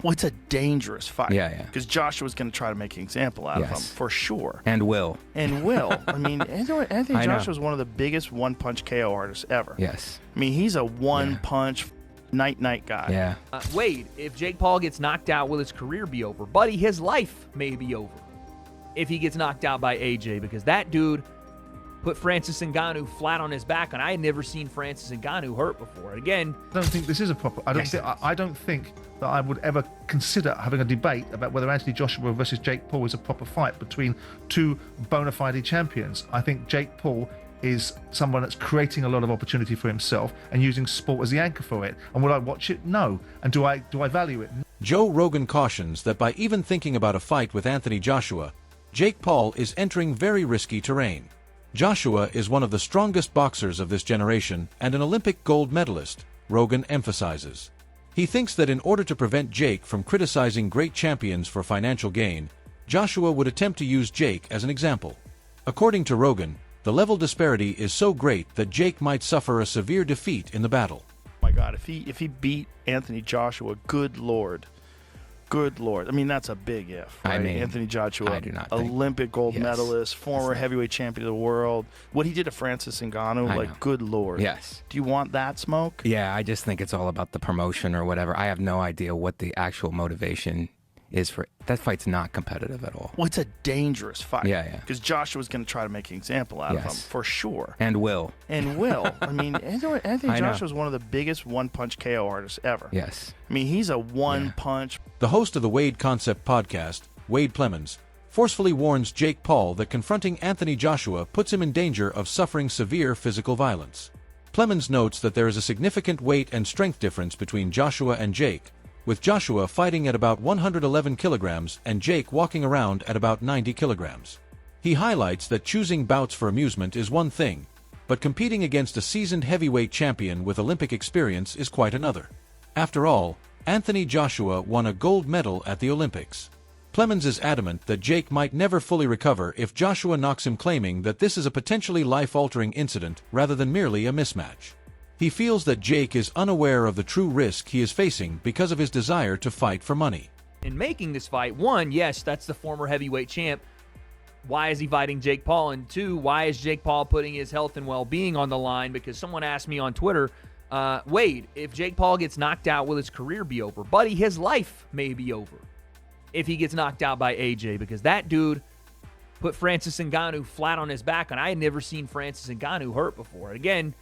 Well, it's a dangerous fight. Yeah. Because Joshua's going to try to make an example out of him, for sure. And will. And will. I mean, Anthony Joshua is one of the biggest one-punch KO artists ever. Yes. I mean, he's a one-punch night guy. Yeah. Wade, if Jake Paul gets knocked out, will his career be over? Buddy, his life may be over if he gets knocked out by AJ, because that dude put Francis Ngannou flat on his back, and I had never seen Francis Ngannou hurt before. And again, I don't think this is a proper. I don't think that I would ever consider having a debate about whether Anthony Joshua versus Jake Paul is a proper fight between two bona fide champions. I think Jake Paul is someone that's creating a lot of opportunity for himself and using sport as the anchor for it. And will I watch it? No. And do I value it? Joe Rogan cautions that by even thinking about a fight with Anthony Joshua, Jake Paul is entering very risky terrain. Joshua is one of the strongest boxers of this generation and an Olympic gold medalist, Rogan emphasizes. He thinks that in order to prevent Jake from criticizing great champions for financial gain, Joshua would attempt to use Jake as an example. According to Rogan, the level disparity is so great that Jake might suffer a severe defeat in the battle. Oh my God, if he beat Anthony Joshua, good Lord. Good Lord. I mean, that's a big if, right? I mean, Anthony Joshua, I do not Olympic gold Yes. medalist, former heavyweight champion of the world. What he did to Francis Ngannou, I know. good Lord. Yes. Do you want that smoke? Yeah, I just think it's all about the promotion or whatever. I have no idea what the actual motivation is for that fight's not competitive at all. Well, it's a dangerous fight. Yeah. Because Joshua's going to try to make an example out of him, for sure. And will. And will. I mean, Anthony Joshua is one of the biggest one-punch KO artists ever. Yes. I mean, he's a one-punch. The host of the Wade Concept podcast, Wade Plemons, forcefully warns Jake Paul that confronting Anthony Joshua puts him in danger of suffering severe physical violence. Plemons notes that there is a significant weight and strength difference between Joshua and Jake, with Joshua fighting at about 111 kilograms and Jake walking around at about 90 kilograms. He highlights that choosing bouts for amusement is one thing, but competing against a seasoned heavyweight champion with Olympic experience is quite another. After all, Anthony Joshua won a gold medal at the Olympics. Plemons is adamant that Jake might never fully recover if Joshua knocks him, claiming that this is a potentially life-altering incident rather than merely a mismatch. He feels that Jake is unaware of the true risk he is facing because of his desire to fight for money. in making this fight, one, yes, that's the former heavyweight champ. Why is he fighting Jake Paul? And two, why is Jake Paul putting his health and well-being on the line? Because someone asked me on Twitter, Wade, if Jake Paul gets knocked out, will his career be over? Buddy, his life may be over if he gets knocked out by AJ, because that dude put Francis Ngannou flat on his back, and I had never seen Francis Ngannou hurt before. And again,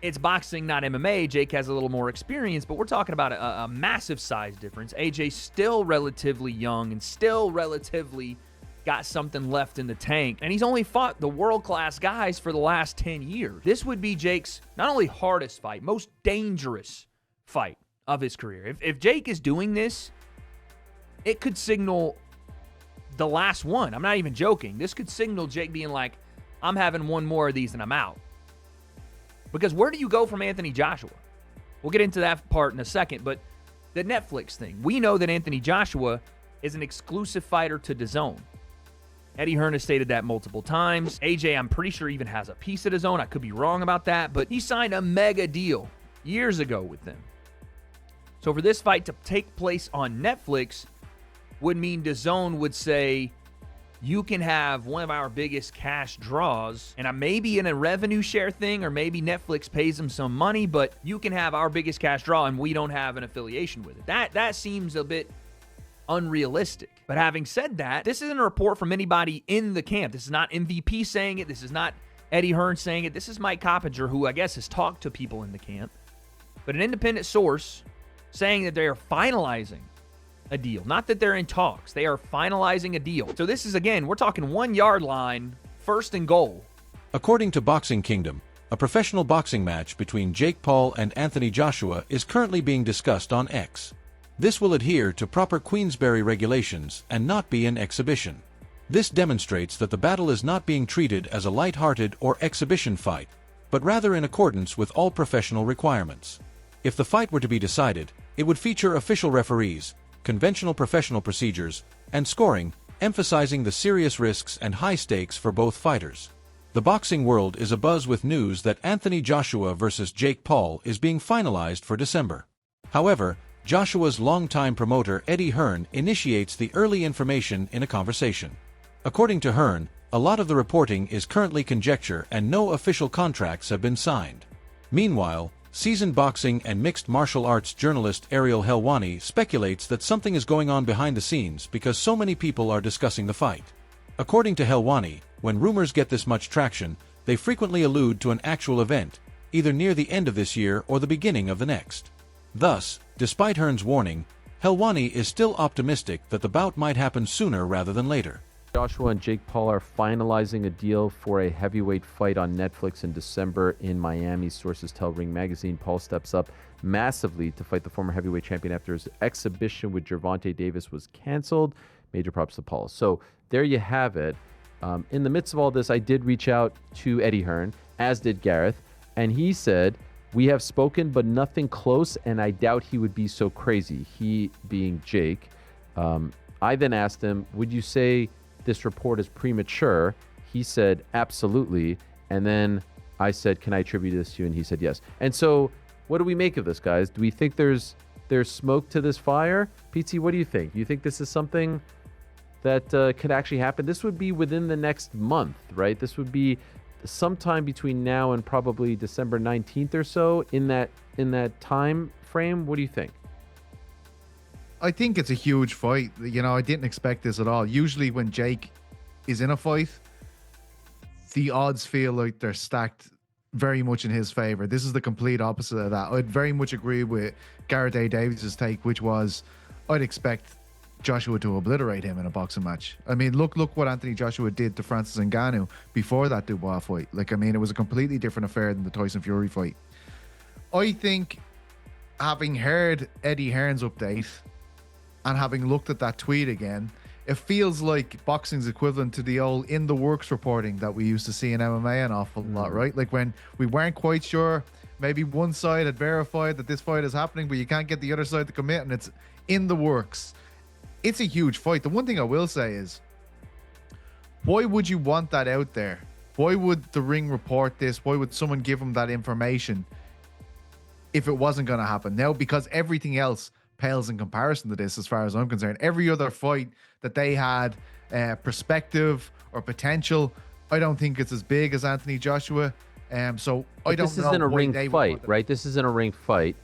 it's boxing, not MMA. Jake has a little more experience, but we're talking about a massive size difference. AJ's still relatively young and still relatively got something left in the tank, and he's only fought the world-class guys for the last 10 years. This would be Jake's not only hardest fight, most dangerous fight of his career. If Jake is doing this, it could signal the last one. I'm not even joking. This could signal Jake being like, I'm having one more of these and I'm out. Because where do you go from Anthony Joshua? We'll get into that part in a second, but the Netflix thing. We know that Anthony Joshua is an exclusive fighter to DAZN. Eddie Hearn has stated that multiple times. AJ, I'm pretty sure, even has a piece of DAZN. I could be wrong about that, but he signed a mega deal years ago with them. So for this fight to take place on Netflix would mean DAZN would say, you can have one of our biggest cash draws, and I may be in a revenue share thing, or maybe Netflix pays them some money, but you can have our biggest cash draw, and we don't have an affiliation with it. That seems a bit unrealistic. But having said that, this isn't a report from anybody in the camp. This is not MVP saying it. This is not Eddie Hearn saying it. This is Mike Coppinger, who I guess has talked to people in the camp. But an independent source saying that they are finalizing a deal. Not that they're in talks. They are finalizing a deal. So this is, again, we're talking 1 yard line, first and goal. According to Boxing Kingdom, a professional boxing match between Jake Paul and Anthony Joshua is currently being discussed on X. This will adhere to proper Queensberry regulations and not be an exhibition. This demonstrates that the battle is not being treated as a light-hearted or exhibition fight, but rather in accordance with all professional requirements. If the fight were to be decided, it would feature official referees, conventional professional procedures, and scoring, emphasizing the serious risks and high stakes for both fighters. The boxing world is abuzz with news that Anthony Joshua versus Jake Paul is being finalized for December. However, Joshua's longtime promoter Eddie Hearn initiates the early information in a conversation. According to Hearn, a lot of the reporting is currently conjecture and no official contracts have been signed. Meanwhile, seasoned boxing and mixed martial arts journalist Ariel Helwani speculates that something is going on behind the scenes because so many people are discussing the fight. According to Helwani, when rumors get this much traction, they frequently allude to an actual event, either near the end of this year or the beginning of the next. Thus, despite Hearn's warning, Helwani is still optimistic that the bout might happen sooner rather than later. Joshua and Jake Paul are finalizing a deal for a heavyweight fight on Netflix in December in Miami. Sources tell Ring Magazine Paul steps up massively to fight the former heavyweight champion after his exhibition with Gervonta Davis was canceled. Major props to Paul. So there you have it. In the midst of all this, I did reach out to Eddie Hearn, as did Gareth, and he said, "We have spoken, but nothing close, and I doubt he would be so crazy." He being Jake. I then asked him, "Would you say this report is premature?" He said, "Absolutely." And then I said, "Can I attribute this to you?" And he said, "Yes." And so, what do we make of this, guys? Do we think there's smoke to this fire? PT, what do you think? You think this is something that could actually happen? This would be within the next month, right? This would be sometime between now and probably December 19th or so, in that time frame. What do you think? I think it's a huge fight. You know, I didn't expect this at all. Usually when Jake is in a fight, the odds feel like they're stacked very much in his favor. This is the complete opposite of that. I'd very much agree with Gareth A. Davis's take, which was I'd expect Joshua to obliterate him in a boxing match. I mean, look what Anthony Joshua did to Francis Ngannou before that Dubois fight. Like, I mean, it was a completely different affair than the Tyson Fury fight. I think, having heard Eddie Hearn's update and having looked at that tweet again, it feels like boxing's equivalent to the old in the works reporting that we used to see in MMA an awful lot, right? Like when we weren't quite sure, maybe one side had verified that this fight is happening, but you can't get the other side to commit, and it's in the works. It's a huge fight. The one thing I will say is, why would you want that out there? Why would the Ring report this? Why would someone give them that information if it wasn't going to happen? Now, because everything else pales in comparison to this, as far as I'm concerned. Every other fight that they had perspective or potential, I don't think it's as big as Anthony Joshua. So I don't know. This isn't a ring they fight, right? This isn't a ring fight.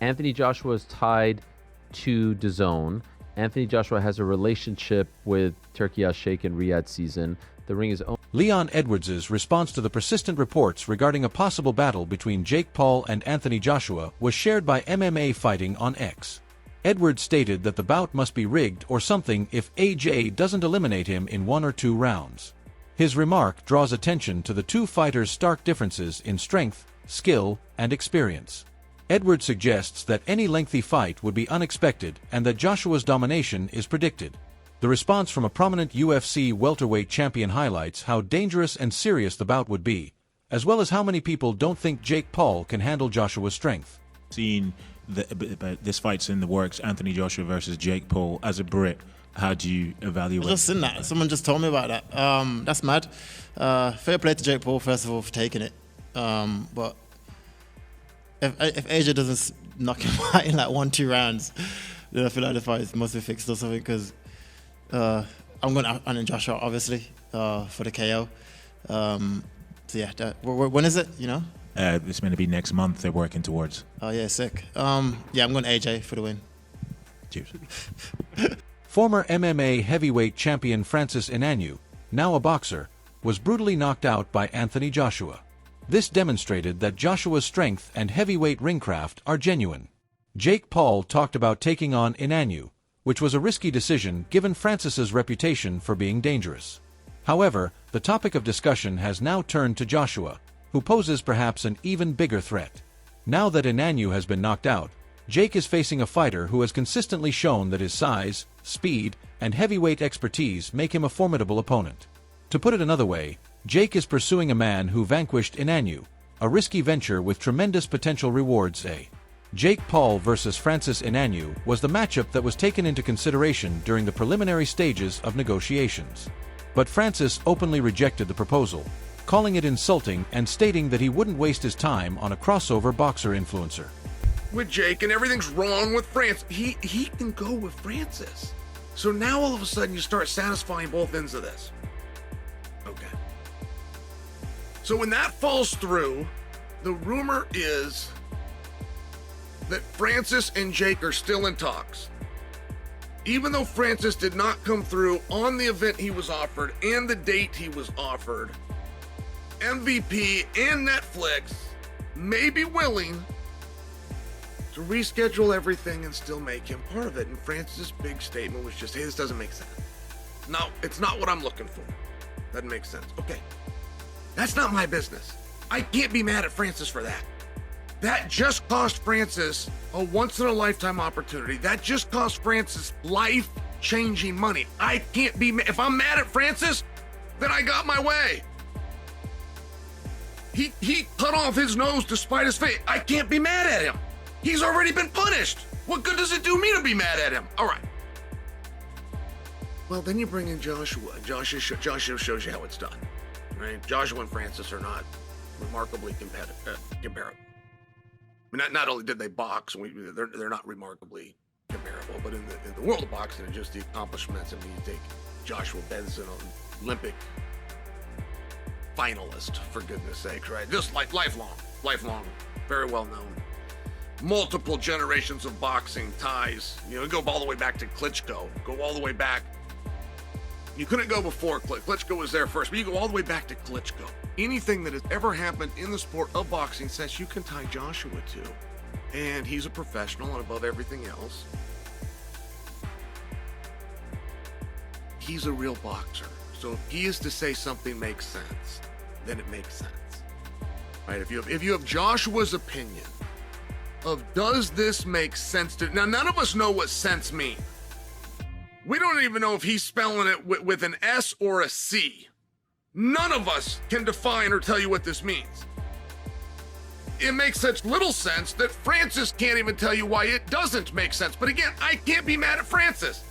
Anthony Joshua is tied to DAZN. Anthony Joshua has a relationship with Turki Al-Sheikh and Riyadh Season. The ring is owned. Leon Edwards' response to the persistent reports regarding a possible battle between Jake Paul and Anthony Joshua was shared by MMA Fighting on X. Edwards stated that the bout must be rigged or something if AJ doesn't eliminate him in 1 or 2 rounds. His remark draws attention to the two fighters' stark differences in strength, skill, and experience. Edwards suggests that any lengthy fight would be unexpected and that Joshua's domination is predicted. The response from a prominent UFC welterweight champion highlights how dangerous and serious the bout would be, as well as how many people don't think Jake Paul can handle Joshua's strength. Seeing this fight's in the works, Anthony Joshua versus Jake Paul, as a Brit, how do you evaluate? I've just seen that. Someone just told me about that. That's mad. Fair play to Jake Paul, first of all, for taking it. But if Asia doesn't knock him out in like 1-2 rounds, then I feel like the fight must be fixed or something, because I'm going to Anthony Joshua, obviously, for the KO. So yeah, when is it, you know? It's going to be next month they're working towards. Oh yeah, sick. Yeah, I'm going AJ for the win. Cheers. Former MMA heavyweight champion Francis Ngannou, now a boxer, was brutally knocked out by Anthony Joshua. This demonstrated that Joshua's strength and heavyweight ringcraft are genuine. Jake Paul talked about taking on Ngannou, which was a risky decision given Francis's reputation for being dangerous. However, the topic of discussion has now turned to Joshua, who poses perhaps an even bigger threat. Now that Ngannou has been knocked out, Jake is facing a fighter who has consistently shown that his size, speed, and heavyweight expertise make him a formidable opponent. To put it another way, Jake is pursuing a man who vanquished Ngannou, a risky venture with tremendous potential rewards. Jake Paul versus Francis Ngannou was the matchup that was taken into consideration during the preliminary stages of negotiations. But Francis openly rejected the proposal, calling it insulting and stating that he wouldn't waste his time on a crossover boxer influencer. with Jake and everything's wrong with Francis. He can go with Francis. So now all of a sudden you start satisfying both ends of this. Okay. So when that falls through, the rumor is that Francis and Jake are still in talks. Even though Francis did not come through on the event he was offered and the date he was offered, MVP and Netflix may be willing to reschedule everything and still make him part of it. And Francis' big statement was just, hey, this doesn't make sense. No, it's not what I'm looking for. Doesn't make sense. Okay. That's not my business. I can't be mad at Francis for that. That just cost Francis a once-in-a-lifetime opportunity. That just cost Francis life-changing money. I can't be mad. If I'm mad at Francis, then I got my way. He cut off his nose to spite his face. I can't be mad at him. He's already been punished. What good does it do me to be mad at him? All right. Well, then you bring in Joshua. Joshua shows you how it's done. Right? Joshua and Francis are not remarkably comparable. I mean, not only did they box, they're not remarkably comparable, but in the world of boxing and just the accomplishments, I mean, you take Joshua Benson, an Olympic finalist, for goodness sakes, right? Just like lifelong, very well known. Multiple generations of boxing ties. You know, go all the way back to Klitschko. Go all the way back. You couldn't go before Klitschko was there first, but you go all the way back to Klitschko. Anything that has ever happened in the sport of boxing says you can tie Joshua to. And he's a professional, and above everything else, he's a real boxer. So if he is to say something makes sense, then it makes sense. Right? If you have Joshua's opinion of does this make sense to... Now, none of us know what sense means. We don't even know if he's spelling it with an S or a C. None of us can define or tell you what this means. It makes such little sense that Francis can't even tell you why it doesn't make sense. But again, I can't be mad at Francis.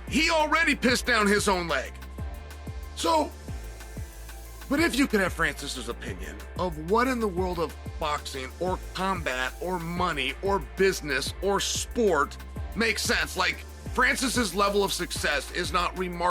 He already pissed down his own leg. So, but if you could have Francis's opinion of what in the world of boxing or combat or money or business or sport makes sense, like Francis's level of success is not remarkable.